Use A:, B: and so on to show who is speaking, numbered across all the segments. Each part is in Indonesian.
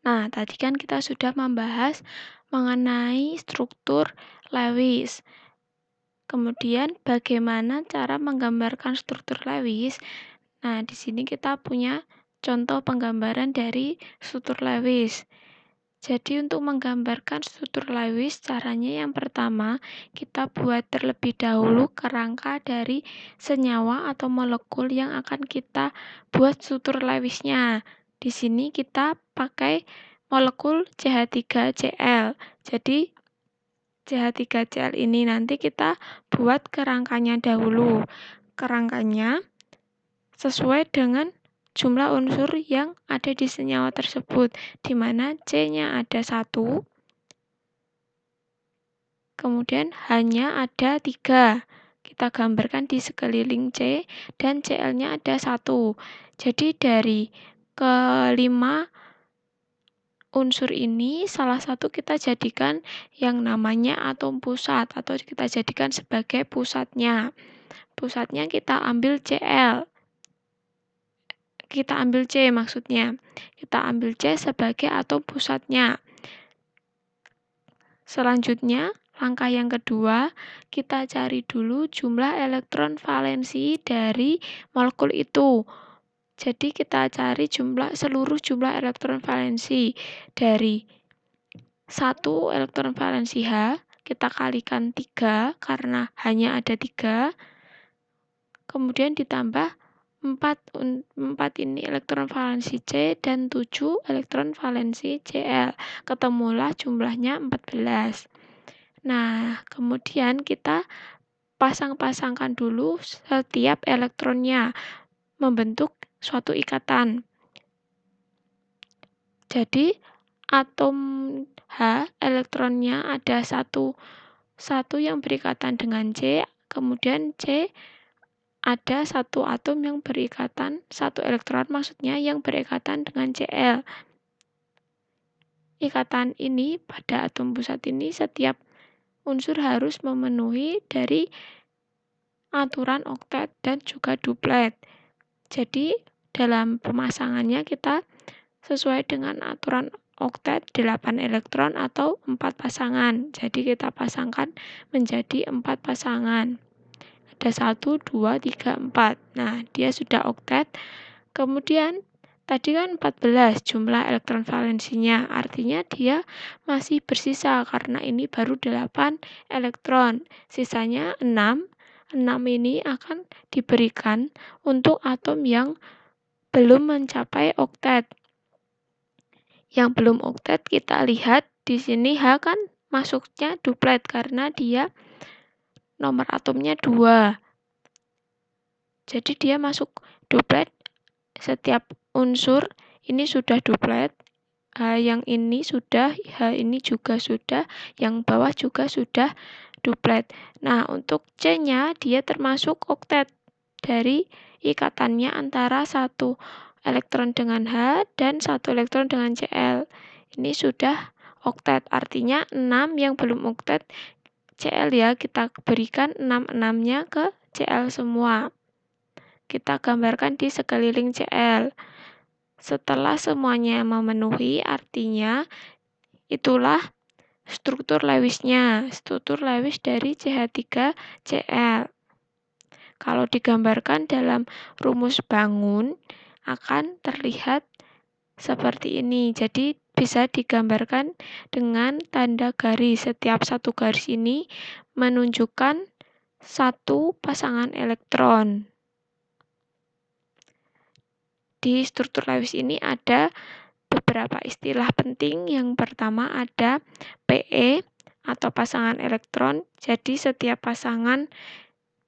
A: Nah, tadi kan kita sudah membahas mengenai struktur Lewis. Kemudian bagaimana cara menggambarkan struktur Lewis? Nah, di sini kita punya contoh penggambaran dari struktur Lewis. Jadi untuk menggambarkan struktur Lewis, caranya yang pertama, kita buat terlebih dahulu kerangka dari senyawa atau molekul yang akan kita buat struktur Lewisnya. Di sini kita pakai molekul CH3Cl. Jadi CH3Cl ini nanti kita buat kerangkanya dahulu. Kerangkanya sesuai dengan jumlah unsur yang ada di senyawa tersebut, di mana C-nya ada 1, kemudian H-nya ada 3. Kita gambarkan di sekeliling C, dan Cl-nya ada 1. Jadi dari kelima unsur ini, salah satu kita jadikan yang namanya atom pusat, atau kita jadikan sebagai pusatnya. Pusatnya kita ambil Cl. Kita ambil C maksudnya. Kita ambil C sebagai atom pusatnya. Selanjutnya, langkah yang kedua, kita cari dulu jumlah elektron valensi dari molekul itu. Jadi kita cari seluruh jumlah elektron valensi dari 1 elektron valensi H, kita kalikan 3 karena hanya ada 3. Kemudian ditambah 4 ini elektron valensi C dan 7 elektron valensi Cl. Ketemulah jumlahnya 14. Nah, kemudian kita pasang-pasangkan dulu setiap elektronnya membentuk suatu ikatan. Jadi, atom H elektronnya ada satu yang berikatan dengan C, kemudian C ada satu atom yang berikatan, satu elektron maksudnya yang berikatan dengan Cl. Ikatan ini pada atom pusat ini setiap unsur harus memenuhi dari aturan oktet dan juga duplet. Jadi dalam pemasangannya kita sesuai dengan aturan oktet 8 elektron atau 4 pasangan. Jadi kita pasangkan menjadi 4 pasangan. Ada 1, 2, 3, 4. Nah, dia sudah oktet. Kemudian, tadi kan 14 jumlah elektron valensinya. Artinya dia masih bersisa karena ini baru 8 elektron. Sisanya 6. 6 ini akan diberikan untuk atom yang belum mencapai oktet. Yang belum oktet kita lihat di sini H kan masuknya duplet karena dia nomor atomnya 2. Jadi dia masuk duplet, setiap unsur ini sudah duplet. H yang ini sudah, H ini juga sudah, yang bawah juga sudah duplet. Nah, untuk C-nya dia termasuk oktet dari ikatannya antara 1 elektron dengan H dan 1 elektron dengan Cl. Ini sudah oktet, artinya 6 yang belum oktet Cl ya, kita berikan 6-6-nya ke Cl semua. Kita gambarkan di sekeliling Cl. Setelah semuanya memenuhi, artinya itulah struktur Lewisnya, struktur Lewis dari CH3Cl. Kalau digambarkan dalam rumus bangun, akan terlihat seperti ini. Jadi bisa digambarkan dengan tanda garis. Setiap satu garis ini menunjukkan satu pasangan elektron. Di struktur Lewis ini ada beberapa istilah penting. Yang pertama ada Pe atau pasangan elektron. Jadi setiap pasangan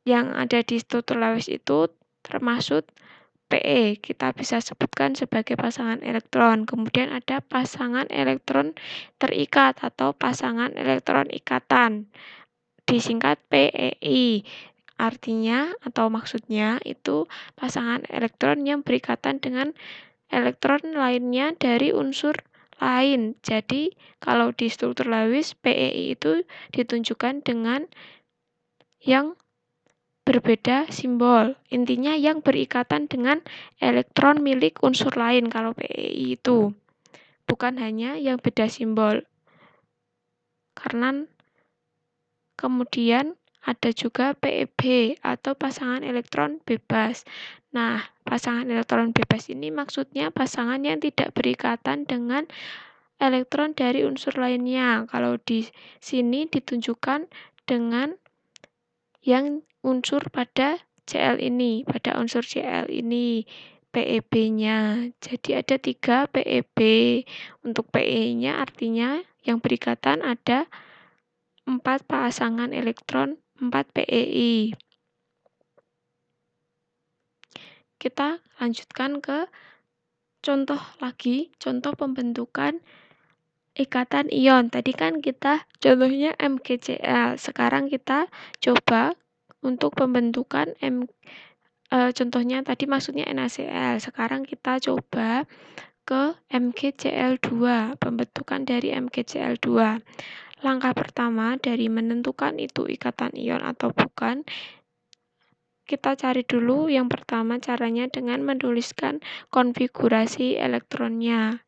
A: yang ada di struktur Lewis itu termasuk Pe, kita bisa sebutkan sebagai pasangan elektron. Kemudian ada pasangan elektron terikat atau pasangan elektron ikatan, disingkat Pei. Artinya atau maksudnya itu pasangan elektron yang berikatan dengan elektron lainnya dari unsur lain. Jadi kalau di struktur Lewis, Pei itu ditunjukkan dengan yang berbeda simbol. Intinya yang berikatan dengan elektron milik unsur lain kalau Pei itu. bukan hanya yang beda simbol. Karena kemudian ada juga PEB atau pasangan elektron bebas. Nah, pasangan elektron bebas ini maksudnya pasangan yang tidak berikatan dengan elektron dari unsur lainnya. Kalau di sini ditunjukkan dengan yang unsur pada Cl ini, pada unsur Cl ini, PEB-nya. Jadi ada 3 PEB. Untuk Pe-nya artinya yang berikatan ada 4 pasangan elektron, 4 PeI. Kita lanjutkan ke contoh lagi, contoh pembentukan ikatan ion. Tadi kan kita contohnya MgCl. Sekarang kita coba untuk pembentukan contohnya tadi maksudnya NaCl. Sekarang kita coba ke MgCl2, pembentukan dari MgCl2. Langkah pertama dari menentukan itu ikatan ion atau bukan, kita cari dulu yang pertama caranya dengan menuliskan konfigurasi elektronnya.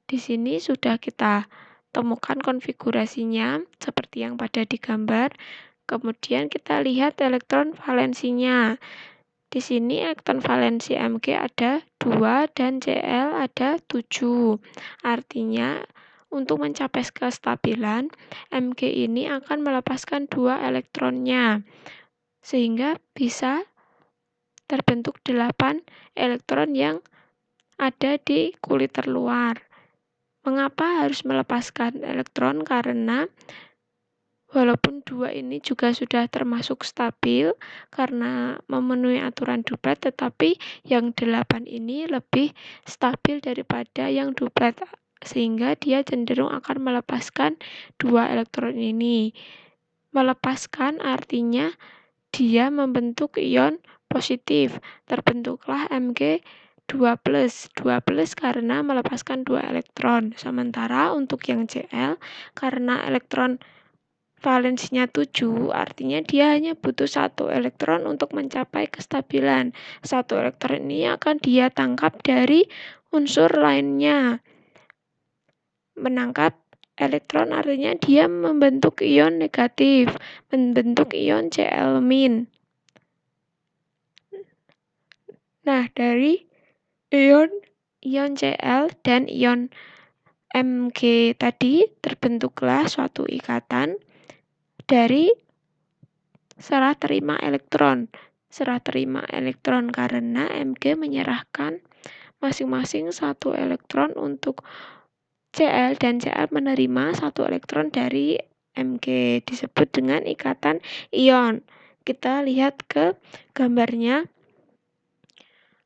A: Di sini sudah kita temukan konfigurasinya seperti yang pada di gambar. Kemudian kita lihat elektron valensinya. Di sini elektron valensi Mg ada 2 dan Cl ada 7. Artinya untuk mencapai kestabilan, Mg ini akan melepaskan 2 elektronnya. Sehingga bisa terbentuk 8 elektron yang ada di kulit terluar. Mengapa harus melepaskan elektron? Karena walaupun 2 ini juga sudah termasuk stabil karena memenuhi aturan duplet, tetapi yang 8 ini lebih stabil daripada yang duplet, sehingga dia cenderung akan melepaskan 2 elektron ini. Melepaskan artinya dia membentuk ion positif. Terbentuklah Mg2+. 2+ karena melepaskan 2 elektron. Sementara untuk yang Cl, karena elektron valensinya 7, artinya dia hanya butuh 1 elektron untuk mencapai kestabilan. 1 elektron ini akan dia tangkap dari unsur lainnya. Menangkap elektron artinya dia membentuk ion negatif, membentuk ion Cl-. Nah, dari ion Cl dan ion Mg tadi terbentuklah suatu ikatan dari serah terima elektron. Serah terima elektron karena Mg menyerahkan masing-masing 1 elektron untuk Cl dan Cl menerima 1 elektron dari Mg. Disebut dengan ikatan ion. Kita lihat ke gambarnya.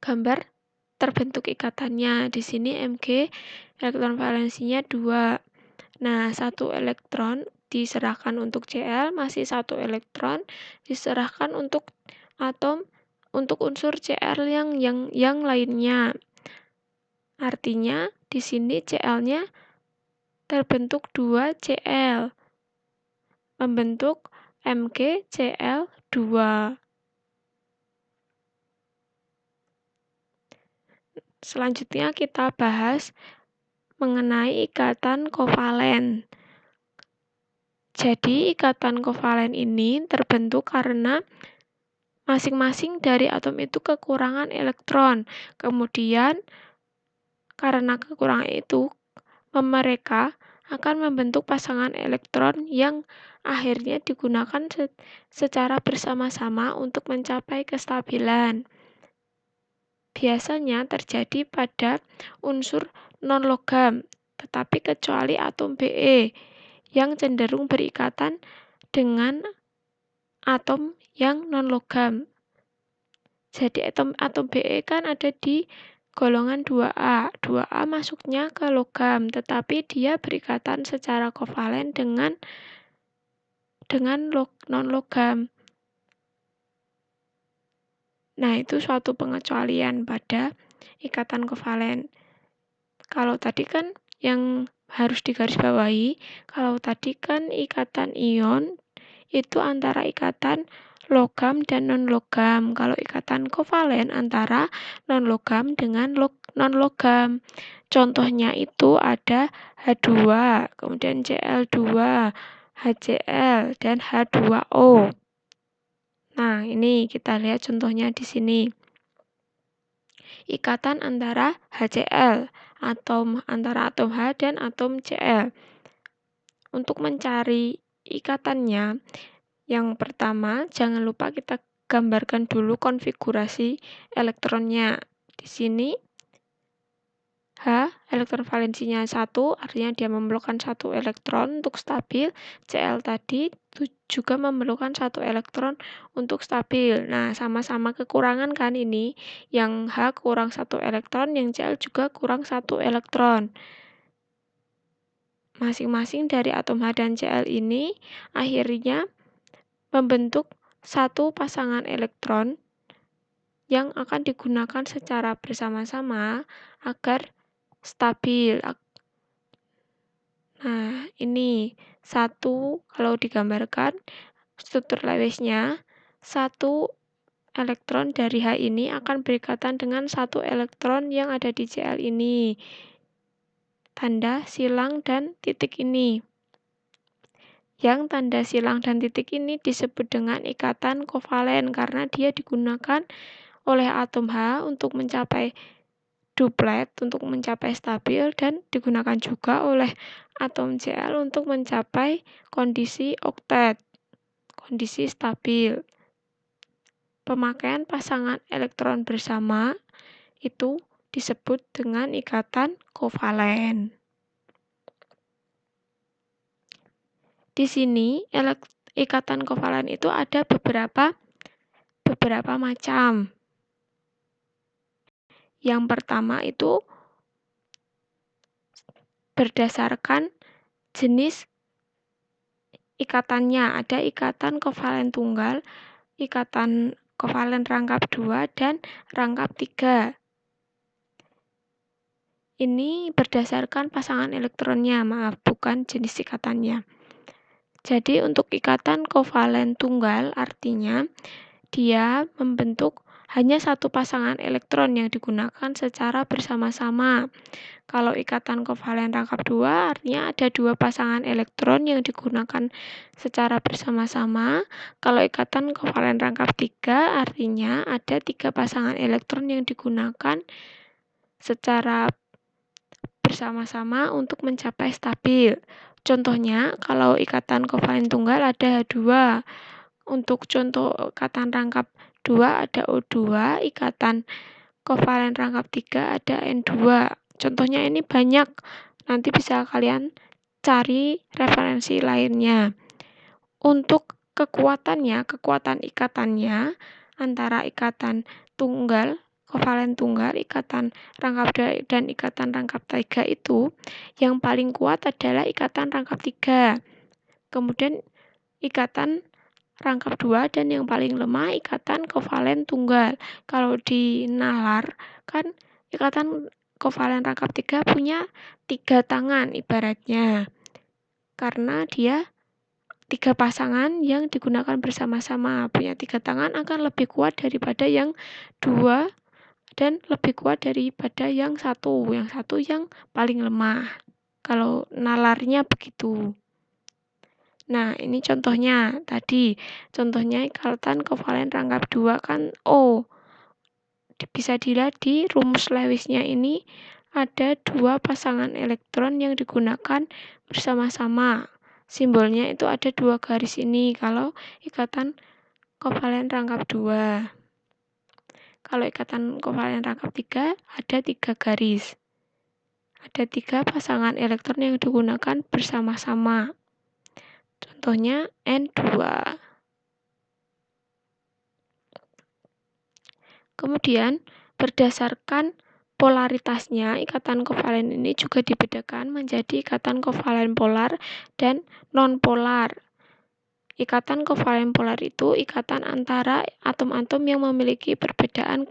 A: Gambar terbentuk ikatannya. Di sini Mg elektron valensinya 2. Nah, 1 elektron diserahkan untuk Cl, masih 1 elektron diserahkan untuk atom untuk unsur Cl yang lainnya. Artinya di sini Cl-nya terbentuk 2 Cl, membentuk MgCl2. Selanjutnya kita bahas mengenai ikatan kovalen. Jadi ikatan kovalen ini terbentuk karena masing-masing dari atom itu kekurangan elektron. Kemudian karena kekurangan itu, mereka akan membentuk pasangan elektron yang akhirnya digunakan secara bersama-sama untuk mencapai kestabilan. Biasanya terjadi pada unsur non-logam, tetapi kecuali atom Be yang cenderung berikatan dengan atom yang non-logam. Jadi atom Be kan ada di golongan 2A. 2A masuknya ke logam, tetapi dia berikatan secara kovalen dengan non-logam. Nah, itu suatu pengecualian pada ikatan kovalen. Kalau tadi kan yang harus digarisbawahi, kalau tadi kan ikatan ion itu antara ikatan logam dan non-logam. Kalau ikatan kovalen antara non-logam dengan non-logam. Contohnya itu ada H2, kemudian Cl2, HCl, dan H2O. Nah, ini kita lihat contohnya di sini. Ikatan antara HCl, antara atom H dan atom Cl. Untuk mencari ikatannya, yang pertama, jangan lupa kita gambarkan dulu konfigurasi elektronnya. Di sini H, elektron valensinya 1, artinya dia memerlukan 1 elektron untuk stabil. Cl tadi juga memerlukan 1 elektron untuk stabil. Nah, sama-sama kekurangan kan ini. Yang H kurang 1 elektron, yang Cl juga kurang 1 elektron. Masing-masing dari atom H dan Cl ini akhirnya membentuk satu pasangan elektron yang akan digunakan secara bersama-sama agar stabil. Nah, ini satu, kalau digambarkan struktur Lewesnya, satu elektron dari H ini akan berikatan dengan satu elektron yang ada di Cl ini. Tanda silang dan titik ini. Yang tanda silang dan titik ini disebut dengan ikatan kovalen karena dia digunakan oleh atom H untuk mencapai duplet, untuk mencapai stabil, dan digunakan juga oleh atom Cl untuk mencapai kondisi oktet, kondisi stabil. Pemakaian pasangan elektron bersama itu disebut dengan ikatan kovalen. Di sini ikatan kovalen itu ada beberapa macam. Yang pertama itu berdasarkan jenis ikatannya. Ada ikatan kovalen tunggal, ikatan kovalen rangkap 2, dan rangkap 3. Ini berdasarkan pasangan elektronnya, bukan jenis ikatannya. Jadi untuk ikatan kovalen tunggal artinya dia membentuk hanya satu pasangan elektron yang digunakan secara bersama-sama. Kalau ikatan kovalen rangkap 2 artinya ada 2 pasangan elektron yang digunakan secara bersama-sama. Kalau ikatan kovalen rangkap 3 artinya ada 3 pasangan elektron yang digunakan secara bersama-sama untuk mencapai stabil. Contohnya, kalau ikatan kovalen tunggal ada H2. Untuk contoh ikatan rangkap 2 ada O2, ikatan kovalen rangkap 3 ada N2. Contohnya ini banyak, nanti bisa kalian cari referensi lainnya. Untuk kekuatan ikatannya antara ikatan tunggal, kovalen tunggal, ikatan rangkap 2 dan ikatan rangkap 3 itu, yang paling kuat adalah ikatan rangkap 3. Kemudian ikatan rangkap 2 dan yang paling lemah ikatan kovalen tunggal. Kalau di nalar kan ikatan kovalen rangkap 3 punya 3 tangan ibaratnya. Karena dia 3 pasangan yang digunakan bersama-sama. Punya 3 tangan akan lebih kuat daripada yang 2 dan lebih kuat daripada yang 1. Yang 1 yang paling lemah. Kalau nalarnya begitu. Nah, ini contohnya tadi. Contohnya ikatan kovalen rangkap 2 kan O. Bisa dilihat di rumus Lewisnya ini ada 2 pasangan elektron yang digunakan bersama-sama. Simbolnya itu ada 2 garis ini kalau ikatan kovalen rangkap 2. Kalau ikatan kovalen rangkap 3 ada 3 garis. Ada 3 pasangan elektron yang digunakan bersama-sama. Contohnya N2. Kemudian berdasarkan polaritasnya, ikatan kovalen ini juga dibedakan menjadi ikatan kovalen polar dan non-polar. Ikatan kovalen polar itu ikatan antara atom-atom yang memiliki perbedaan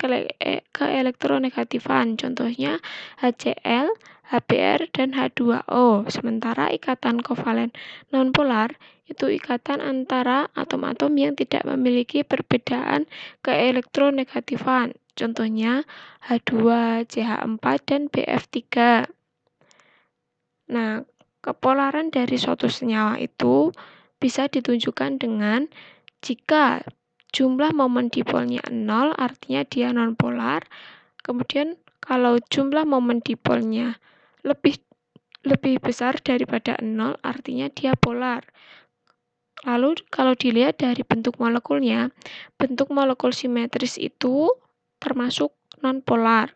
A: keelektronegatifan. Contohnya HCl, HBr, dan H2O. Sementara ikatan kovalen non-polar itu ikatan antara atom-atom yang tidak memiliki perbedaan keelektronegatifan. Contohnya H2, CH4, dan BF3. Nah, kepolaran dari suatu senyawa itu bisa ditunjukkan dengan jika jumlah momen dipolnya 0, artinya dia nonpolar. Kemudian kalau jumlah momen dipolnya lebih besar daripada 0, artinya dia polar. Lalu kalau dilihat dari bentuk molekulnya, bentuk molekul simetris itu termasuk nonpolar.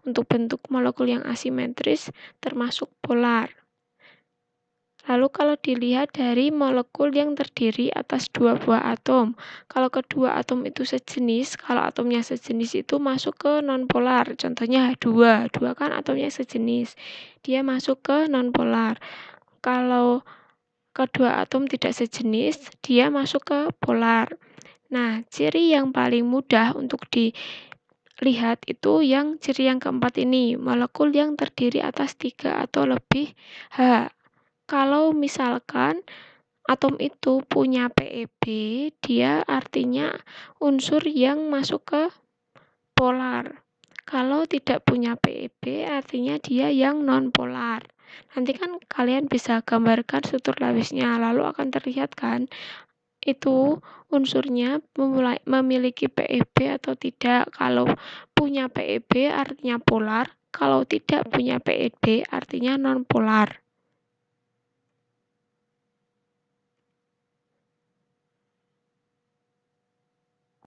A: Untuk bentuk molekul yang asimetris termasuk polar. Lalu kalau dilihat dari molekul yang terdiri atas dua buah atom, kalau kedua atom itu sejenis, kalau atomnya sejenis itu masuk ke nonpolar. Contohnya H2, H2 kan atomnya sejenis, dia masuk ke nonpolar. Kalau kedua atom tidak sejenis, dia masuk ke polar. Nah, ciri yang paling mudah untuk dilihat itu ciri yang keempat ini, molekul yang terdiri atas 3 atau lebih H. Kalau misalkan atom itu punya PEB, dia artinya unsur yang masuk ke polar. Kalau tidak punya PEB, artinya dia yang non-polar. Nanti kan kalian bisa gambarkan struktur Lewisnya, lalu akan terlihat kan itu unsurnya memiliki PEB atau tidak. Kalau punya PEB artinya polar, kalau tidak punya PEB artinya non-polar.